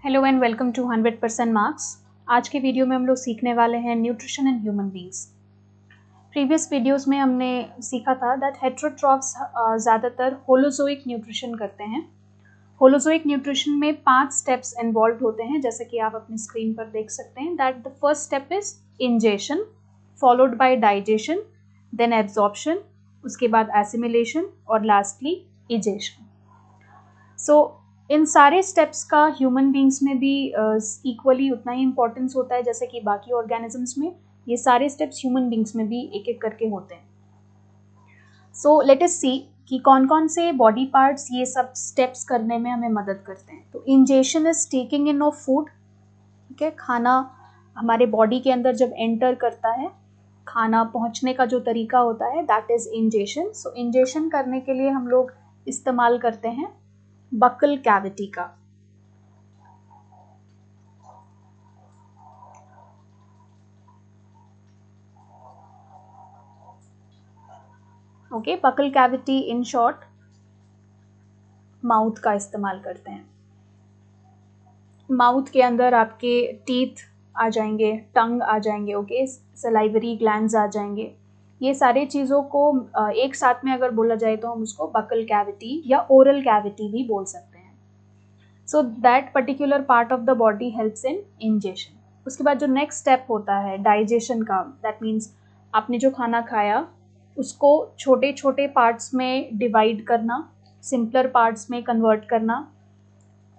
Hello and welcome to 100% marks. आज के video में हम लोग सीखने वाले हैं nutrition in human beings. Previous videos में हमने सीखा था दैट हेटेरोट्रॉफ्स ज़्यादातर होलोजोइक न्यूट्रिशन करते हैं। होलोजोइक न्यूट्रिशन में 5 स्टेप्स इन्वॉल्व होते हैं, जैसे कि आप अपनी स्क्रीन पर देख सकते हैं that the first step is ingestion, followed by digestion, then absorption, उसके बाद एसिमिलेशन और लास्टली इजेशन। सो इन सारे स्टेप्स का ह्यूमन बींग्स में भी इक्वली उतना ही इम्पोर्टेंस होता है जैसे कि बाकी ऑर्गेनिजम्स में। ये सारे स्टेप्स ह्यूमन बींग्स में भी एक एक करके होते हैं। सो लेट अस सी कि कौन कौन से बॉडी पार्ट्स ये सब स्टेप्स करने में हमें मदद करते हैं। तो ingestion is taking in of food. ठीक है, खाना हमारे बॉडी के अंदर जब एंटर करता है, खाना पहुंचने का जो तरीका होता है that is ingestion. So ingestion करने के लिए हम लोग इस्तेमाल करते हैं बकल कैविटी का। Okay, buccal cavity in short mouth का इस्तेमाल करते हैं। माउथ के अंदर आपके टीथ आ जाएंगे, टंग आ जाएंगे, ओके, सलाइवरी ग्लैंड्स आ जाएंगे। ये सारे चीज़ों को एक साथ में अगर बोला जाए तो हम उसको बकल कैविटी या ओरल कैविटी भी बोल सकते हैं। So that particular part of the body helps in ingestion. उसके बाद जो नेक्स्ट स्टेप होता है डाइजेशन का, दैट मीन्स आपने जो खाना खाया उसको छोटे छोटे पार्ट्स में डिवाइड करना, सिंपलर पार्ट्स में कन्वर्ट करना,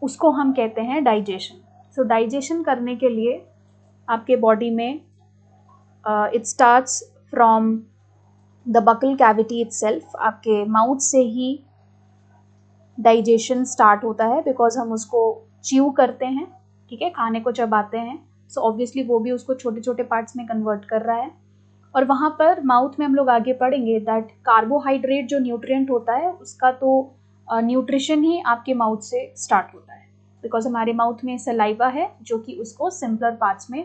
उसको हम कहते हैं डाइजेशन। सो डाइजेशन करने के लिए आपके बॉडी में it starts from the buccal cavity itself. आपके माउथ से ही डाइजेशन स्टार्ट होता है बिकॉज हम उसको च्यू करते हैं, ठीक है, खाने को चबाते हैं। सो ऑब्वियसली वो भी उसको छोटे छोटे पार्ट्स में कन्वर्ट कर रहा है। और वहाँ पर माउथ में हम लोग आगे पढ़ेंगे दैट कार्बोहाइड्रेट जो न्यूट्रिएंट होता है उसका तो न्यूट्रिशन ही आपके माउथ से स्टार्ट होता है बिकॉज हमारे माउथ में सलाइवा है जो कि उसको सिंपलर पार्ट्स में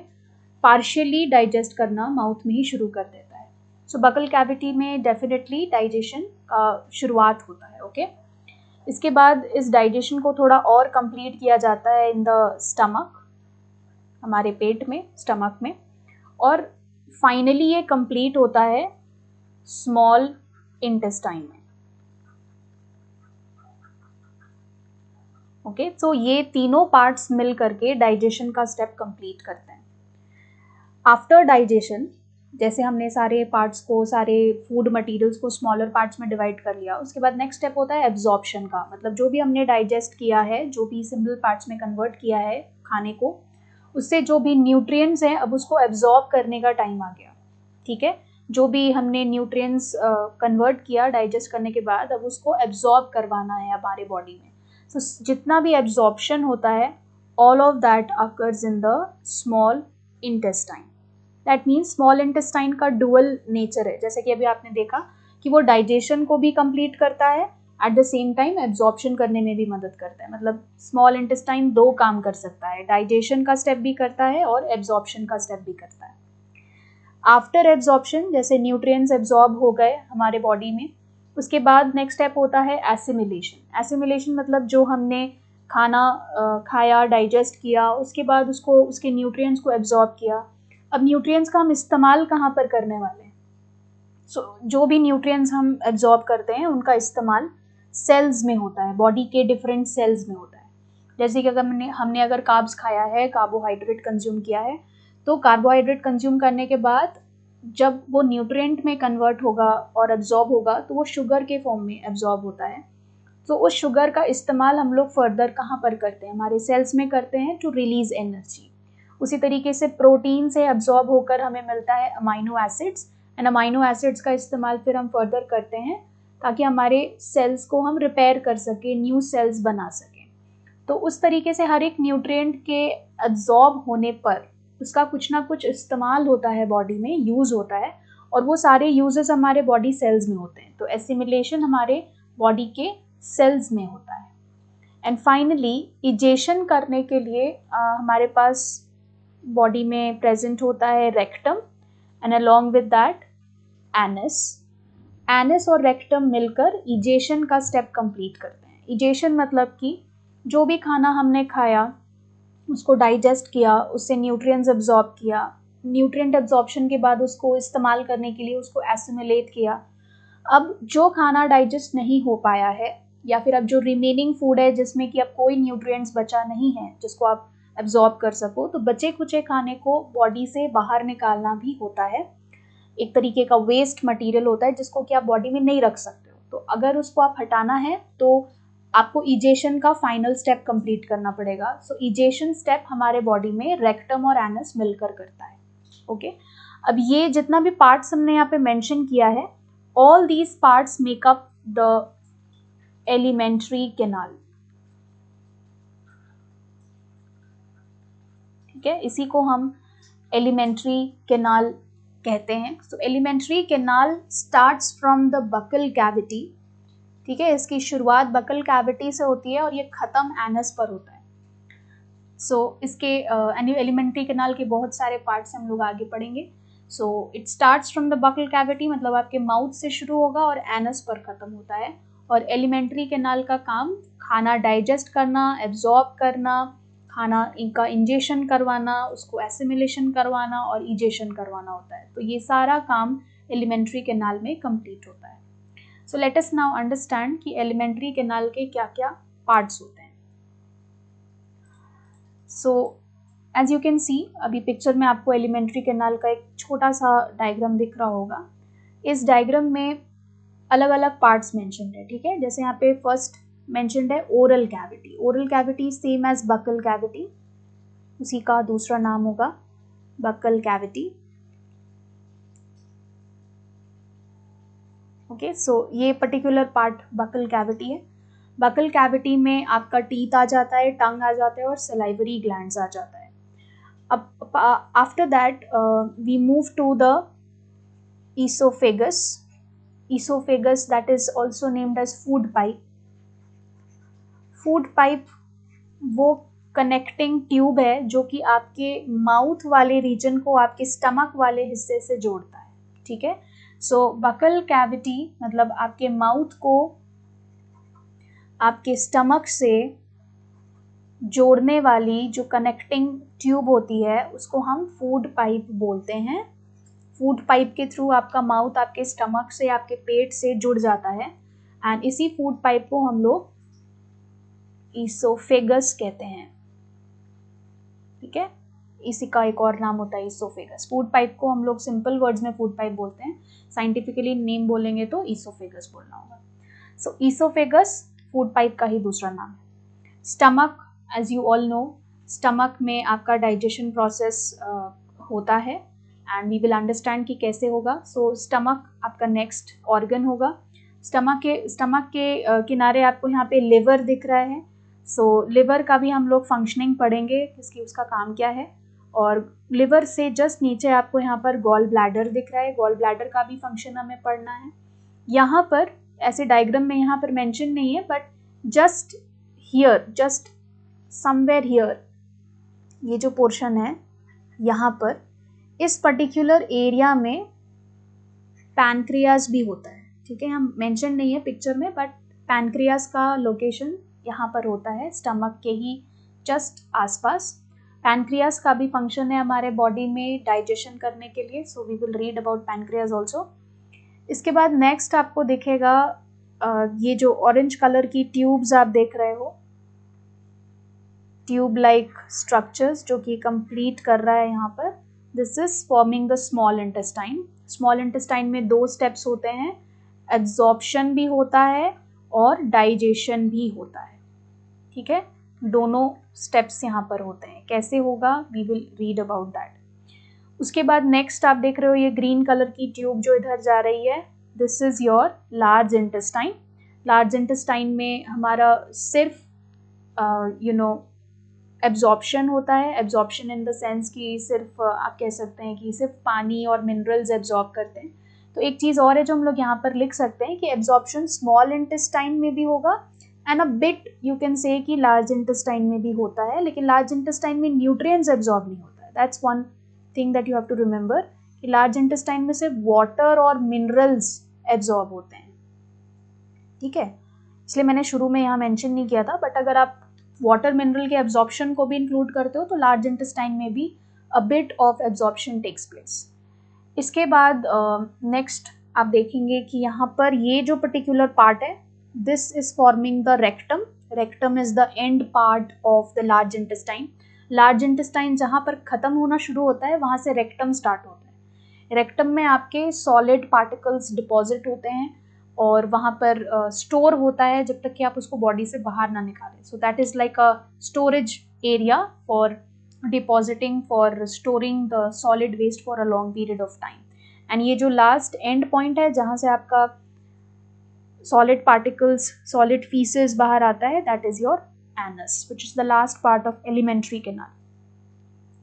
पार्शियली डाइजेस्ट करना माउथ में ही शुरू कर देता है। सो बकल कैविटी में डेफिनेटली डाइजेशन का शुरुआत होता है। ओके, इसके बाद इस डाइजेशन को थोड़ा और कंप्लीट किया जाता है इन द स्टमक, हमारे पेट में, स्टमक में, और फाइनली ये कंप्लीट होता है स्मॉल इंटेस्टाइन में। ओके, सो ये तीनों पार्ट्स मिल करके डाइजेशन का स्टेप कंप्लीट करते हैं। आफ्टर डाइजेशन, जैसे हमने सारे पार्ट्स को, सारे फूड मटेरियल्स को स्मॉलर पार्ट्स में डिवाइड कर लिया, उसके बाद नेक्स्ट स्टेप होता है एब्जॉर्प्शन का। मतलब जो भी हमने डाइजेस्ट किया है, जो भी सिंपल पार्ट्स में कन्वर्ट किया है खाने को, उससे जो भी न्यूट्रिएंट्स हैं अब उसको एब्जॉर्ब करने का टाइम आ गया। ठीक है, जो भी हमने न्यूट्रिएंट्स कन्वर्ट किया डाइजेस्ट करने के बाद, अब उसको एब्जॉर्ब करवाना है हमारे बॉडी में। तो जितना भी एब्जॉर्प्शन होता है all of that occurs in the small intestine. That means small intestine का डुअल नेचर है, जैसे कि अभी आपने देखा कि वो डाइजेशन को भी कंप्लीट करता है, at the same time absorption करने में भी मदद करता है। मतलब स्मॉल इंटेस्टाइन 2 काम कर सकता है, डाइजेशन का स्टेप भी करता है और एब्जॉर्प्शन का स्टेप भी करता है। आफ्टर एब्जॉर्प्शन, जैसे न्यूट्रिएंट्स एब्जॉर्ब हो गए हमारे बॉडी में, उसके बाद नेक्स्ट स्टेप होता है एसिमिलेशन। एसिमिलेशन मतलब जो हमने खाना खाया, डाइजेस्ट किया, उसके बाद उसको, उसके न्यूट्रिएंट्स को एब्जॉर्ब किया। अब न्यूट्रिएंट्स का हम इस्तेमाल कहाँ पर करने वाले हैं? जो भी न्यूट्रिएंट्स हम एब्जॉर्ब करते हैं उनका इस्तेमाल सेल्स में होता है, बॉडी के डिफरेंट सेल्स में होता है। जैसे कि अगर हमने अगर कार्ब्स खाया है, कार्बोहाइड्रेट कंज्यूम किया है, तो कार्बोहाइड्रेट कंज्यूम करने के बाद जब वो न्यूट्रिएंट में कन्वर्ट होगा और एब्जॉर्ब होगा तो वो शुगर के फॉर्म में एब्जॉर्ब होता है। तो उस शुगर का इस्तेमाल हम लोग फर्दर कहाँ पर करते हैं? हमारे सेल्स में करते हैं टू रिलीज एनर्जी। उसी तरीके से प्रोटीन से एब्जॉर्ब होकर हमें मिलता है amino acids, and amino acids का इस्तेमाल फिर हम फर्दर करते हैं ताकि हमारे सेल्स को हम रिपेयर कर सकें, न्यू सेल्स बना सकें। तो उस तरीके से हर एक न्यूट्रिएंट के एब्जॉर्ब होने पर उसका कुछ ना कुछ इस्तेमाल होता है, बॉडी में यूज़ होता है, और वो सारे यूजेस हमारे बॉडी सेल्स में होते हैं। तो एसिमिलेशन हमारे बॉडी के सेल्स में होता है। एंड फाइनली इजेशन करने के लिए हमारे पास बॉडी में प्रेजेंट होता है rectum, and along with that anus. Anus और रेक्टम मिलकर इजेशन का स्टेप कंप्लीट करते हैं। इजेशन मतलब कि जो भी खाना हमने खाया उसको डाइजेस्ट किया, उससे न्यूट्रिएंट्स एब्जॉर्ब किया, न्यूट्रिएंट एब्जॉर्प्शन के बाद उसको इस्तेमाल करने के लिए उसको एसिमिलेट किया। अब जो खाना डाइजेस्ट नहीं हो पाया है या फिर अब जो रिमेनिंग फूड है जिसमें कि अब कोई न्यूट्रिएंट्स बचा नहीं है जिसको आप एब्जॉर्ब कर सको, तो बचे कुचे खाने को बॉडी से बाहर निकालना भी होता है। एक तरीके का वेस्ट मटेरियल होता है जिसको कि आप बॉडी में नहीं रख सकते हो, तो अगर उसको आप हटाना है तो आपको इजेशन का फाइनल स्टेप कंप्लीट करना पड़ेगा। सो इजेशन स्टेप हमारे बॉडी में रेक्टम और एनस मिलकर करता है। ओके, अब ये जितना भी पार्ट्स हमने यहाँ पे मेंशन किया है, all these parts make up the alimentary canal. ठीक है, इसी को हम एलिमेंट्री कैनाल कहते हैं। So alimentary canal starts from the buccal cavity. ठीक है, इसकी शुरुआत बकल कैविटी से होती है और ये खत्म एनस पर होता है। सो इसके एलिमेंट्री कैनाल के बहुत सारे पार्ट्स हम लोग आगे पढ़ेंगे। So it starts from the buccal cavity, मतलब आपके माउथ से शुरू होगा और एनस पर खत्म होता है। और एलिमेंट्री कैनाल का काम खाना डाइजेस्ट करना, एब्जॉर्ब करना, खाना इनका इंजेशन करवाना, उसको एसिमिलेशन करवाना और इजेशन करवाना होता है। तो ये सारा काम एलिमेंट्री कैनाल में कंप्लीट होता है। So let us now understand कि एलिमेंट्री कैनाल के क्या क्या पार्ट्स होते हैं। So as you can see, अभी पिक्चर में आपको एलिमेंट्री कैनाल का एक छोटा सा डायग्राम दिख रहा होगा। इस डायग्राम में अलग अलग पार्ट्स मेंशन्ड है। ठीक है, जैसे यहाँ पे फर्स्ट मेंशन्ड है oral cavity. Oral cavity same as buccal cavity, उसी का दूसरा नाम होगा बकल कैविटी। ओके, सो ये पर्टिकुलर पार्ट बकल कैविटी है। बकल कैविटी में आपका टीथ आ जाता है, टंग आ जाता है और सलाइवरी ग्लैंड्स आ जाता है। अब after that we move to the esophagus. Esophagus, that is also named as food pipe. Food pipe वो कनेक्टिंग ट्यूब है जो कि आपके माउथ वाले रीजन को आपके स्टमक वाले हिस्से से जोड़ता है। ठीक है, सो बकल कैविटी मतलब आपके माउथ को आपके स्टमक से जोड़ने वाली जो कनेक्टिंग ट्यूब होती है उसको हम फूड पाइप बोलते हैं। फूड पाइप के थ्रू आपका माउथ आपके स्टमक से, आपके पेट से जुड़ जाता है एंड इसी फूड पाइप को हम लोग ईसोफेगस कहते हैं। ठीक है, इसी का एक और नाम होता है ईसोफेगस। फूड पाइप को हम लोग सिंपल वर्ड्स में फूड पाइप बोलते हैं, साइंटिफिकली नेम बोलेंगे तो ईसोफेगस बोलना होगा। सो ईसोफेगस फूड पाइप का ही दूसरा नाम है। Stomach, as you all know, stomach में आपका डाइजेशन प्रोसेस होता है एंड वी विल अंडरस्टैंड कि कैसे होगा। सो स्टमक आपका नेक्स्ट ऑर्गन होगा। स्टमक के किनारे आपको यहाँ पे लिवर दिख रहा है। सो लिवर का भी हम लोग फंक्शनिंग पढ़ेंगे, इसकी उसका काम क्या है। और लिवर से जस्ट नीचे आपको यहाँ पर गॉल ब्लैडर दिख रहा है, गॉल ब्लैडर का भी फंक्शन हमें पढ़ना है। यहाँ पर ऐसे डायग्राम में यहाँ पर मेंशन नहीं है, but just here, just somewhere here, ये जो पोर्शन है यहाँ पर, इस पर्टिकुलर एरिया में पैनक्रियाज भी होता है। ठीक है, हम मेंशन नहीं है पिक्चर में, बट पैनक्रियाज का लोकेशन यहाँ पर होता है, स्टमक के ही जस्ट आसपास। पैनक्रियाज का भी फंक्शन है हमारे बॉडी में डाइजेशन करने के लिए, so we will read about pancreas also. इसके बाद नेक्स्ट आपको दिखेगा ये जो ऑरेंज कलर की ट्यूब्स आप देख रहे हो, ट्यूब लाइक स्ट्रक्चर्स जो कि कंप्लीट कर रहा है यहाँ पर, this is forming the small intestine. Small intestine में दो स्टेप्स होते हैं, एब्जॉर्प्शन भी होता है और डाइजेशन भी होता है। ठीक है, दोनों स्टेप्स यहाँ पर होते हैं। कैसे होगा, we will read about that. उसके बाद नेक्स्ट आप देख रहे हो ये ग्रीन कलर की ट्यूब जो इधर जा रही है, this is your large intestine. Large intestine में हमारा सिर्फ एब्जॉर्प्शन होता है। एब्जॉर्प्शन इन द सेंस कि सिर्फ आप कह सकते हैं कि सिर्फ पानी और मिनरल्स एब्जॉर्ब करते हैं। तो एक चीज़ और है जो हम लोग यहाँ पर लिख सकते हैं कि एब्जॉर्प्शन स्मॉल इंटेस्टाइन में भी होगा and a bit you can say कि लार्ज इंटेस्टाइन में भी होता है, लेकिन लार्ज इंटेस्टाइन में न्यूट्रिएंट्स एब्जॉर्ब नहीं होता है। That's one thing that you have to remember कि लार्ज इंटेस्टाइन में सिर्फ वाटर और मिनरल्स एब्जॉर्ब होते हैं। ठीक है, इसलिए मैंने शुरू में यहाँ मेंशन नहीं किया था, बट अगर आप वाटर मिनरल के एब्जॉर्प्शन को भी इंक्लूड करते हो तो लार्ज इंटेस्टाइन में भी a bit of absorption takes place. इसके बाद नेक्स्ट आप देखेंगे कि यहाँ पर ये जो पर्टिकुलर पार्ट है, this is forming the rectum. Rectum is the end part of the large intestine. Large intestine जहाँ पर खत्म होना शुरू होता है वहाँ से रेक्टम स्टार्ट होता है। रेक्टम में आपके सॉलिड पार्टिकल्स डिपॉजिट होते हैं और वहाँ पर स्टोर होता है जब तक कि आप उसको बॉडी से बाहर ना निकालें। So that is like a storage area for depositing, for storing the solid waste for a long period of time. And ये जो लास्ट एंड पॉइंट है जहाँ से आपका सॉलिड पार्टिकल्स, सॉलिड फीसेस बाहर आता है, that is your anus, which is the last part of alimentary canal.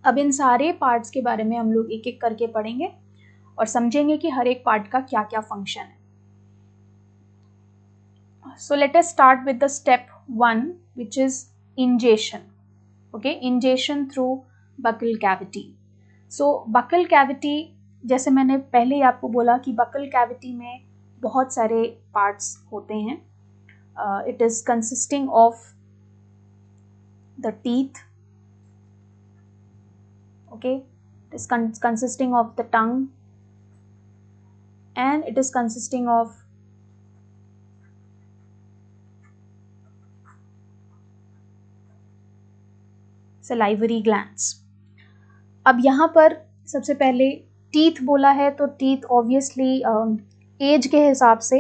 अब इन सारे पार्ट्स के बारे में हम लोग एक एक करके पढ़ेंगे और समझेंगे कि हर एक पार्ट का क्या क्या फंक्शन है। So let us start with the step 1, which is ingestion. Okay, ingestion through buccal cavity. So buccal cavity, जैसे मैंने पहले ही आपको बोला कि buccal cavity में बहुत सारे parts होते हैं. It is consisting of the teeth. Okay, it is consisting of the tongue, and it is consisting of salivary glands. अब यहाँ पर सबसे पहले टीथ बोला है तो टीथ ऑब्वियसली एज के हिसाब से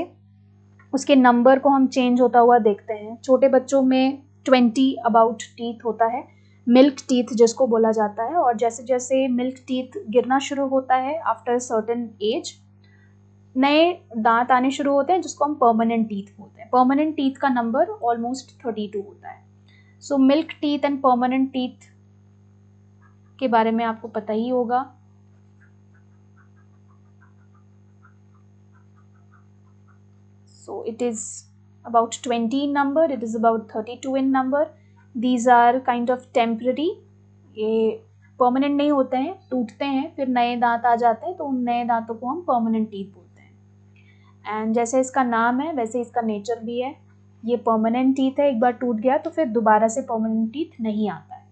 उसके नंबर को हम चेंज होता हुआ देखते हैं। छोटे बच्चों में 20 अबाउट टीथ होता है, मिल्क टीथ जिसको बोला जाता है, और जैसे जैसे मिल्क टीथ गिरना शुरू होता है आफ्टर सर्टेन एज नए दांत आने शुरू होते हैं जिसको हम परमानेंट टीथ बोलते हैं। परमानेंट टीथ का नंबर ऑलमोस्ट 32 होता है। So milk teeth and permanent teeth के बारे में आपको पता ही होगा। So it is about 20 in number, it is about 32 in number. These are kind of temporary. ये permanent नहीं होते हैं, टूटते हैं, फिर नए दांत आ जाते हैं तो उन नए दांतों को हम permanent teeth बोलते हैं। एंड जैसे इसका नाम है वैसे इसका नेचर भी है। ये परमानेंट टीथ है, एक बार टूट गया तो फिर दोबारा से परमानेंट टीथ नहीं आता है।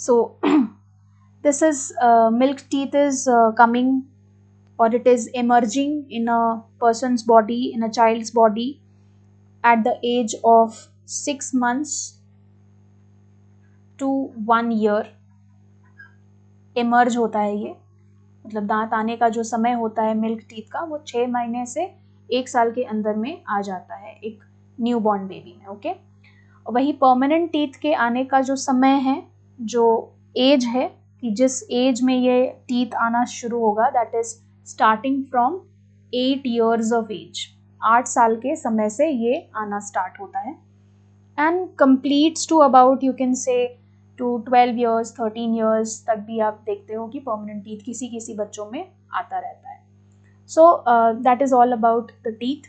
So this is milk teeth is coming or it is emerging in a person's body, in a child's body at the age of 6 months to 1 year. emerge होता है ये, मतलब दांत आने का जो समय होता है मिल्क टीथ का वो 6 महीने से 1 साल के अंदर में आ जाता है एक न्यू बॉर्न बेबी में। ओके, वही परमानेंट टीथ के आने का जो समय है, जो एज है कि जिस एज में ये टीथ आना शुरू होगा, that is starting from 8 years of age. 8 साल के समय से ये आना स्टार्ट होता है and completes to about you can say to 12 years 13 years तक भी आप देखते हो कि परमानेंट टीथ किसी किसी बच्चों में आता रहता है। So that is all about the teeth.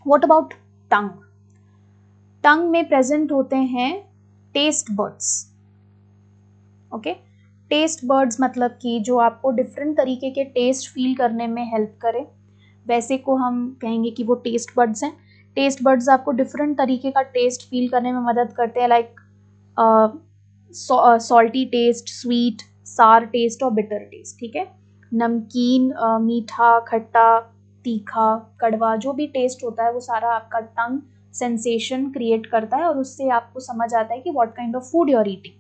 What about tongue? Tongue में प्रेजेंट होते हैं taste buds. Okay, taste buds मतलब कि जो आपको डिफरेंट तरीके के टेस्ट फील करने में हेल्प करे, वैसे को हम कहेंगे कि वो टेस्ट बर्ड्स हैं। टेस्ट बर्ड्स आपको डिफरेंट तरीके का टेस्ट फील करने में मदद करते हैं, लाइक सॉल्टी टेस्ट, स्वीट, सार टेस्ट और बिटर टेस्ट। ठीक है, नमकीन, मीठा, खट्टा, तीखा, कड़वा, जो भी टेस्ट होता है वो सारा आपका टंग सेंसेशन क्रिएट करता है और उससे आपको समझ आता है कि what kind of food you are eating.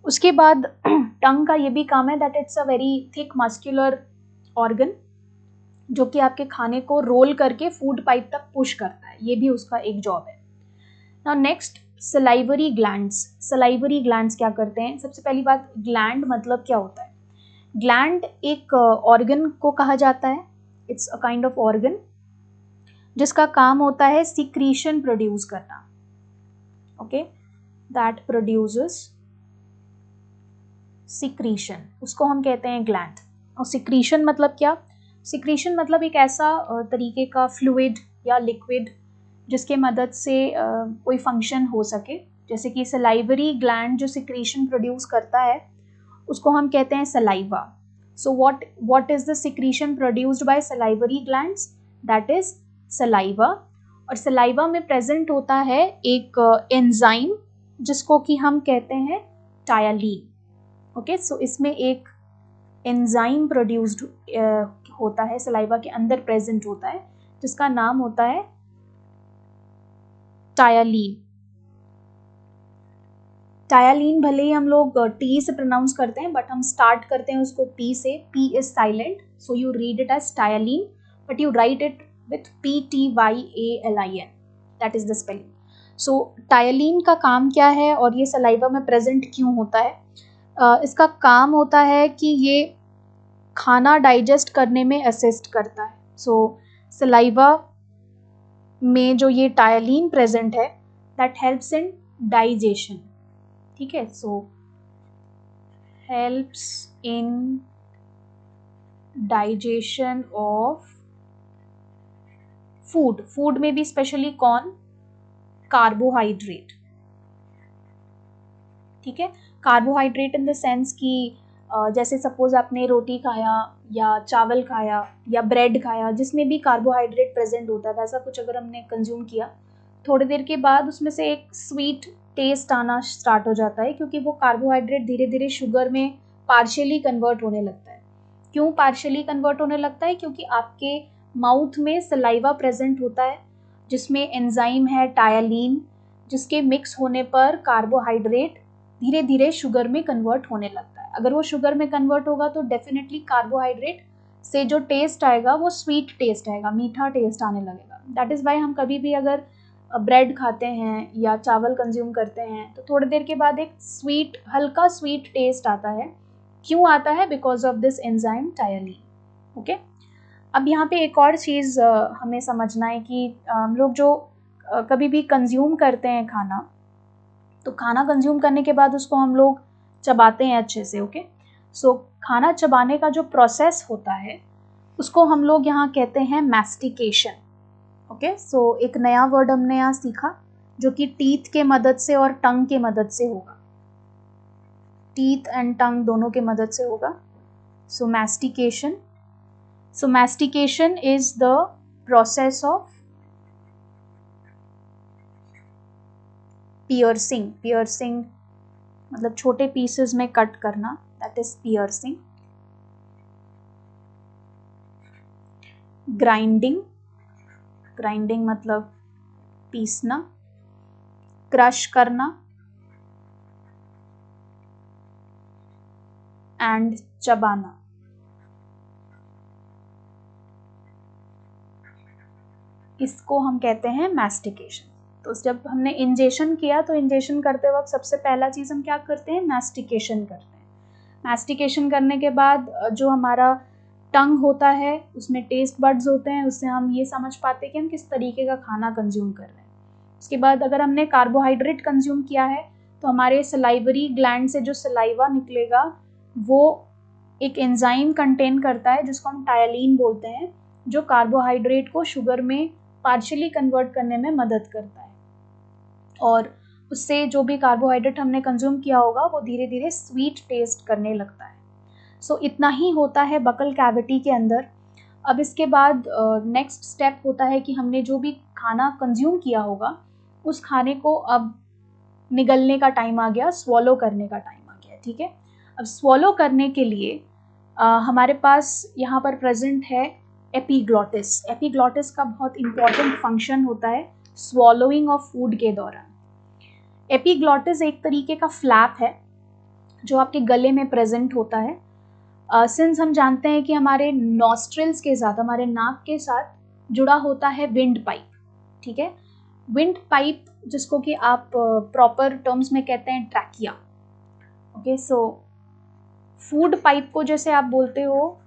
उसके बाद टंग का ये भी काम है that it's a very thick muscular organ जो कि आपके खाने को रोल करके फूड पाइप तक पुश करता है, ये भी उसका एक जॉब है। Now next, salivary glands. Salivary glands क्या करते हैं? सबसे पहली बात, ग्लैंड मतलब क्या होता है? ग्लैंड एक ऑर्गन को कहा जाता है, it's a kind of organ जिसका काम होता है सिक्रीशन प्रोड्यूस करना। ओके, दैट प्रोड्यूसेस सिक्रीशन, उसको हम कहते हैं ग्लैंड। और सिक्रीशन मतलब क्या? सिक्रीशन मतलब एक ऐसा तरीके का फ्लूइड या लिक्विड जिसके मदद से कोई फंक्शन हो सके। जैसे कि सलाइवरी ग्लैंड जो सिक्रीशन प्रोड्यूस करता है उसको हम कहते हैं saliva. So what is the secretion produced by salivary glands? That is saliva. और सलाइवा में प्रेजेंट होता है एक एंजाइम जिसको कि हम कहते हैं टायलीन। ओके, सो इसमें एक एंजाइम प्रोड्यूस्ड होता है, सलाइवा के अंदर प्रेजेंट होता है, जिसका नाम होता है टायलीन। टायलीन भले ही हम लोग टी से प्रोनाउंस करते हैं, बट हम स्टार्ट करते हैं उसको पी से। P is silent, so you read it as ptyalin, but you write it with PTYALIN, that is the spelling. So ptyalin का काम क्या है और ये सलाइवा में प्रेजेंट क्यों होता है? इसका काम होता है कि ये खाना डाइजेस्ट करने में असिस्ट करता है। सो सलाइवा में जो ये टायलीन प्रेजेंट है, दैट हेल्प्स इन डाइजेशन। ठीक है, so helps in digestion of food. Food में भी स्पेशली कौन? कार्बोहाइड्रेट। ठीक है, कार्बोहाइड्रेट इन द सेंस कि जैसे सपोज आपने रोटी खाया या चावल खाया या ब्रेड खाया, जिसमें भी कार्बोहाइड्रेट प्रेजेंट होता है, वैसा कुछ अगर हमने कंज्यूम किया, थोड़ी देर के बाद उसमें से एक स्वीट टेस्ट आना स्टार्ट हो जाता है, क्योंकि वो कार्बोहाइड्रेट धीरे धीरे शुगर में पार्शियली कन्वर्ट होने लगता है। क्यों पार्शियली कन्वर्ट होने लगता है? क्योंकि आपके माउथ में सलाइवा प्रेजेंट होता है जिसमें एंजाइम है टायलीन, जिसके मिक्स होने पर कार्बोहाइड्रेट धीरे धीरे शुगर में कन्वर्ट होने लगता है। अगर वो शुगर में कन्वर्ट होगा तो डेफिनेटली कार्बोहाइड्रेट से जो टेस्ट आएगा वो स्वीट टेस्ट आएगा, मीठा टेस्ट आने लगेगा। दैट इज़ वाई हम कभी भी अगर ब्रेड खाते हैं या चावल कंज्यूम करते हैं तो थोड़ी देर के बाद एक स्वीट, हल्का स्वीट टेस्ट आता है। क्यों आता है? Because of this enzyme ptyalin. Okay, अब यहाँ पे एक और चीज़ हमें समझना है कि हम लोग जो कभी भी कंज्यूम करते हैं खाना, तो खाना कंज्यूम करने के बाद उसको हम लोग चबाते हैं अच्छे से। ओके, सो खाना चबाने का जो प्रोसेस होता है उसको हम लोग यहाँ कहते हैं मैस्टिकेशन। ओके, सो एक नया वर्ड हमने यहाँ सीखा जो कि टीथ के मदद से और टंग के मदद से होगा। टीथ एंड टंग दोनों के मदद से होगा। So mastication. So mastication is the process of piercing. Piercing मतलब छोटे पीसेस में कट करना, that is piercing. Grinding, grinding मतलब पीसना। क्रश करना एंड चबाना। इसको हम कहते हैं मैस्टिकेशन। तो जब हमने इंजेशन किया तो इंजेशन करते वक्त सबसे पहला चीज़ हम क्या करते हैं? मैस्टिकेशन करते हैं। मैस्टिकेशन करने के बाद जो हमारा टंग होता है उसमें टेस्ट बड्स होते हैं, उससे हम ये समझ पाते हैं कि हम किस तरीके का खाना कंज्यूम कर रहे हैं। उसके बाद अगर हमने कार्बोहाइड्रेट कंज्यूम किया है तो हमारे सलाइवरी ग्लैंड से जो सलाइवा निकलेगा वो एक एंजाइम कंटेन करता है जिसको हम टायलीन बोलते हैं, जो कार्बोहाइड्रेट को शुगर में पार्शियली कन्वर्ट करने में मदद करता है, और उससे जो भी कार्बोहाइड्रेट हमने कंज्यूम किया होगा वो धीरे धीरे स्वीट टेस्ट करने लगता है। सो इतना ही होता है बकल कैविटी के अंदर। अब इसके बाद नेक्स्ट स्टेप होता है कि हमने जो भी खाना कंज्यूम किया होगा उस खाने को अब निगलने का टाइम आ गया, स्वॉलो करने का टाइम आ गया। ठीक है, अब स्वॉलो करने के लिए हमारे पास यहाँ पर प्रेजेंट है एपिग्लॉटिस। एपिग्लॉटिस का बहुत इंपॉर्टेंट फंक्शन होता है स्वॉलोइंग ऑफ फूड के दौरान। एपिग्लॉटिस एक तरीके का फ्लैप है जो आपके गले में प्रेजेंट होता है। सिंस हम जानते हैं कि हमारे नॉस्ट्रिल्स के साथ, हमारे नाक के साथ जुड़ा होता है विंड पाइप। ठीक है, विंड पाइप जिसको कि आप प्रॉपर टर्म्स में कहते हैं trachea. Okay, so food pipe को जैसे आप बोलते हो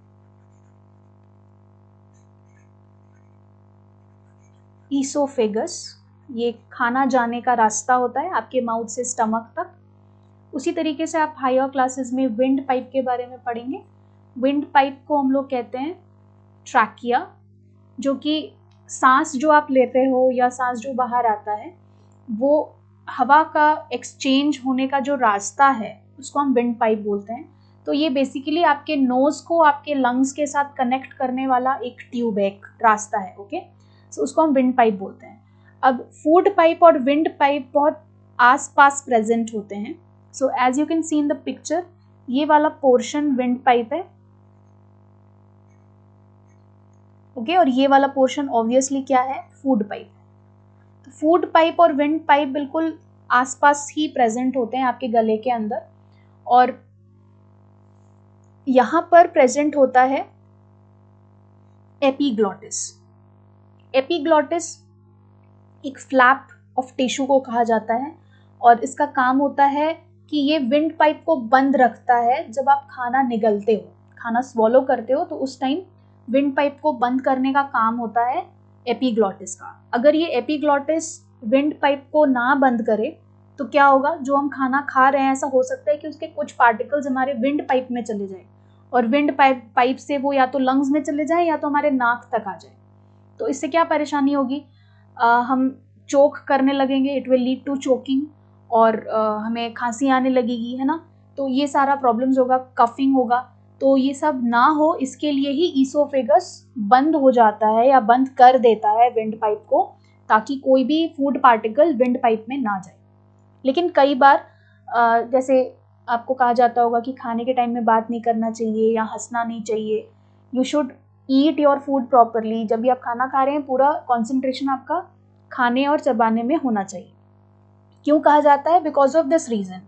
ईसोफेगस, ये खाना जाने का रास्ता होता है आपके माउथ से स्टमक तक। उसी तरीके से आप हायर क्लासेस में विंड पाइप के बारे में पढ़ेंगे। विंड पाइप को हम लोग कहते हैं ट्रैकिया, जो कि सांस जो आप लेते हो या सांस जो बाहर आता है वो हवा का एक्सचेंज होने का जो रास्ता है उसको हम विंड पाइप बोलते हैं। तो ये बेसिकली आपके नोज़ को आपके लंग्स के साथ कनेक्ट करने वाला एक ट्यूब है, एक रास्ता है। ओके, सो उसको हम विंड पाइप बोलते हैं। अब फूड पाइप और विंड पाइप बहुत आस पास प्रेजेंट होते हैं. So as you can see in the picture, ये वाला पोर्शन विंड पाइप है. ओके, और ये वाला पोर्शन ऑब्वियसली क्या है, फूड पाइप. तो फूड पाइप और विंड पाइप बिल्कुल आसपास ही प्रेजेंट होते हैं आपके गले के अंदर. और यहाँ पर प्रेजेंट होता है एपिग्लॉटिस. एपिग्लॉटिस एक फ्लैप ऑफ टिश्यू को कहा जाता है, और इसका काम होता है कि ये विंड पाइप को बंद रखता है. जब आप खाना निगलते हो, खाना स्वॉलो करते हो, तो उस टाइम विंड पाइप को बंद करने का काम होता है एपिग्लॉटिस का. अगर ये एपिग्लॉटिस विंड पाइप को ना बंद करे तो क्या होगा, जो हम खाना खा रहे हैं ऐसा हो सकता है कि उसके कुछ पार्टिकल्स हमारे विंड पाइप में चले जाए, और विंड पाइप से वो या तो लंग्स में चले जाए या तो हमारे नाक तक आ जाए. तो इससे क्या परेशानी होगी, हम चोक करने लगेंगे, it will lead to choking, और हमें खांसी आने लगेगी, है ना. तो ये सारा प्रॉब्लम्स होगा, कफिंग होगा. तो ये सब ना हो इसके लिए ही ईसोफेगस बंद हो जाता है या बंद कर देता है विंड पाइप को, ताकि कोई भी फूड पार्टिकल विंड पाइप में ना जाए. लेकिन कई बार जैसे आपको कहा जाता होगा कि खाने के टाइम में बात नहीं करना चाहिए या हंसना नहीं चाहिए. You should eat your food properly. जब भी आप खाना खा रहे हैं पूरा कॉन्सेंट्रेशन आपका खाने और चबाने में होना चाहिए. क्यों कहा जाता है, बिकॉज ऑफ दिस रीज़न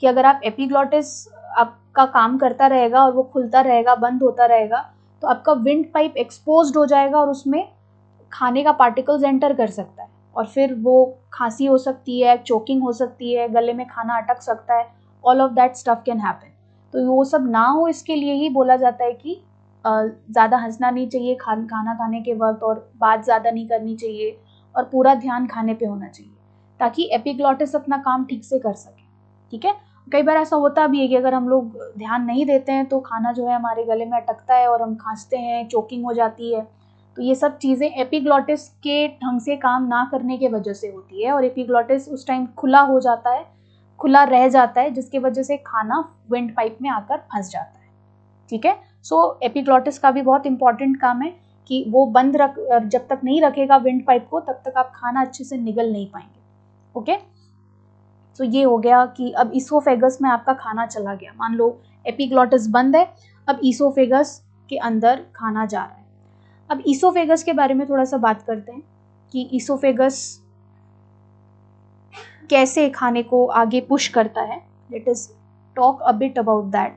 कि अगर आप एपिग्लॉटिस आपका काम करता रहेगा और वो खुलता रहेगा, बंद होता रहेगा, तो आपका विंड पाइप एक्सपोज्ड हो जाएगा और उसमें खाने का पार्टिकल्स एंटर कर सकता है, और फिर वो खांसी हो सकती है, चोकिंग हो सकती है, गले में खाना अटक सकता है. All of that stuff can happen. तो वो सब ना हो इसके लिए ही बोला जाता है कि ज़्यादा हंसना नहीं चाहिए खाना खाने के वक्त, और बात ज़्यादा नहीं करनी चाहिए, और पूरा ध्यान खाने पे होना चाहिए, ताकि एपिग्लॉटिस अपना काम ठीक से कर सके. ठीक है. कई बार ऐसा होता भी है कि अगर हम लोग ध्यान नहीं देते हैं तो खाना जो है हमारे गले में अटकता है और हम खांसते हैं, चोकिंग हो जाती है. तो ये सब चीज़ें एपिग्लॉटिस के ढंग से काम ना करने के वजह से होती है, और एपिग्लॉटिस उस टाइम खुला हो जाता है, खुला रह जाता है, जिसकी वजह से खाना विंड पाइप में आकर फंस जाता है. ठीक है. सो एपिग्लॉटिस का भी बहुत इंपॉर्टेंट काम है कि वो बंद जब तक नहीं रखेगा विंड पाइप को, तब तक आप खाना अच्छे से निगल नहीं पाएंगे. ओके. तो ये हो गया कि अब ईसोफेगस में आपका खाना चला गया. मान लो एपिग्लॉटिस बंद है, अब ईसोफेगस के अंदर खाना जा रहा है. अब ईसोफेगस के बारे में थोड़ा सा बात करते हैं कि ईसोफेगस कैसे खाने को आगे पुश करता है. Let us talk a bit about that.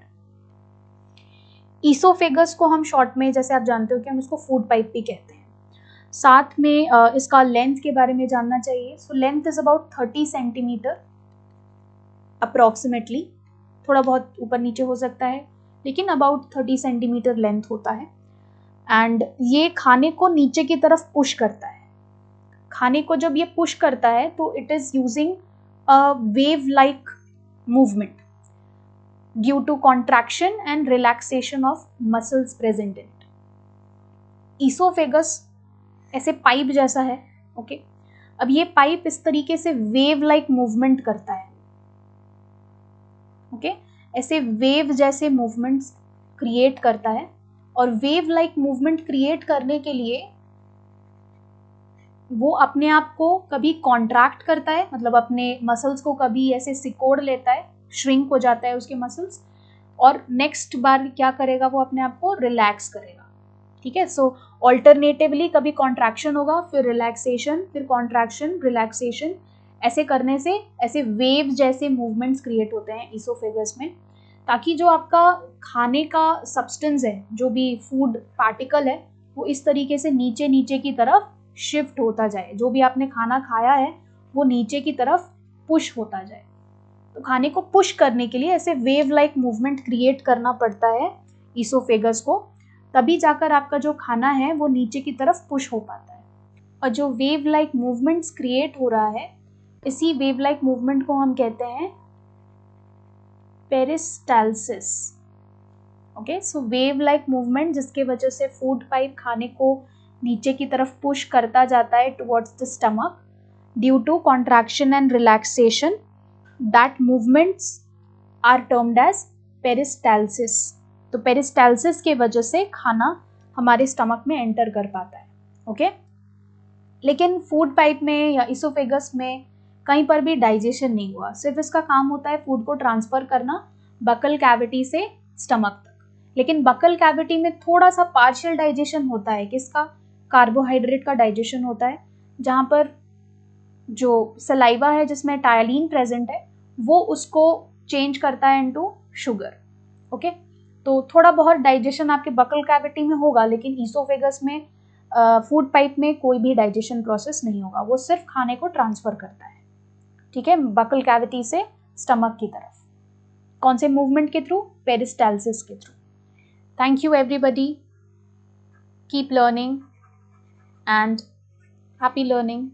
Oesophagus को हम शॉर्ट में, जैसे आप जानते हो कि हम उसको फूड पाइप भी कहते हैं. साथ में इसका लेंथ के बारे में जानना चाहिए. So length is about 30 centimetre approximately. थोड़ा बहुत ऊपर नीचे हो सकता है, लेकिन अबाउट 30 सेंटीमीटर लेंथ होता है. एंड ये खाने को नीचे की तरफ पुश करता है. खाने को जब ये पुश करता है तो it is using a wave like movement due to contraction and relaxation of muscles present in it. Oesophagus ऐसे पाइप जैसा है. ओके. अब ये पाइप इस तरीके से वेव लाइक मूवमेंट करता है. ओके. ऐसे वेव जैसे मूवमेंट्स क्रिएट करता है, और वेव लाइक मूवमेंट क्रिएट करने के लिए वो अपने आप को कभी कॉन्ट्रैक्ट करता है, मतलब अपने मसल्स को कभी ऐसे सिकोड़ लेता है, श्रिंक हो जाता है उसके मसल्स, और नेक्स्ट बार क्या करेगा, वो अपने आप को रिलैक्स करेगा. ठीक है. सो ऑल्टरनेटिवली कभी कॉन्ट्रैक्शन होगा, फिर रिलैक्सेशन, फिर कॉन्ट्रैक्शन, रिलैक्सेशन. ऐसे करने से ऐसे वेव जैसे मूवमेंट्स क्रिएट होते हैं ईसोफेगस में, ताकि जो आपका खाने का सब्सटेंस है, जो भी फूड पार्टिकल है, वो इस तरीके से नीचे नीचे की तरफ शिफ्ट होता जाए. जो भी आपने खाना खाया है वो नीचे की तरफ पुश होता जाए. तो खाने को पुश करने के लिए ऐसे वेव लाइक मूवमेंट क्रिएट करना पड़ता है ईसोफेगस को, तभी जाकर आपका जो खाना है वो नीचे की तरफ पुश हो पाता है. और जो वेव लाइक मूवमेंट्स क्रिएट हो रहा है, इसी वेव लाइक मूवमेंट को हम कहते हैं पेरिस्टाल्सिस. ओके. सो वेव लाइक मूवमेंट जिसके वजह से फूड पाइप खाने को नीचे की तरफ पुश करता जाता है towards the stomach due to contraction and relaxation, that movements are termed as peristalsis. तो पेरिस्टाल्सिस के वजह से खाना हमारे स्टमक में एंटर कर पाता है. ओके. लेकिन फूड पाइप में या इसोफेगस में कहीं पर भी डाइजेशन नहीं हुआ, सिर्फ इसका काम होता है फूड को ट्रांसफ़र करना बकल कैविटी से स्टमक तक। लेकिन बकल कैविटी में थोड़ा सा पार्शियल डाइजेशन होता है, किसका? कार्बोहाइड्रेट का डाइजेशन होता है, जहाँ पर जो सलाइवा है जिसमें टायलिन प्रेजेंट है वो उसको चेंज करता है इनटू शुगर। ओके, तो थोड़ा बहुत डाइजेशन आपके बकल कैविटी में होगा, लेकिन ईसोफेगस में फूड पाइप में कोई भी डाइजेशन प्रोसेस नहीं होगा, वो सिर्फ खाने को ट्रांसफर करता है, ठीक है, बकल कैविटी से स्टमक की तरफ। कौन से मूवमेंट के थ्रू? पेरिस्टालसिस के through. Thank you everybody, keep learning and happy learning.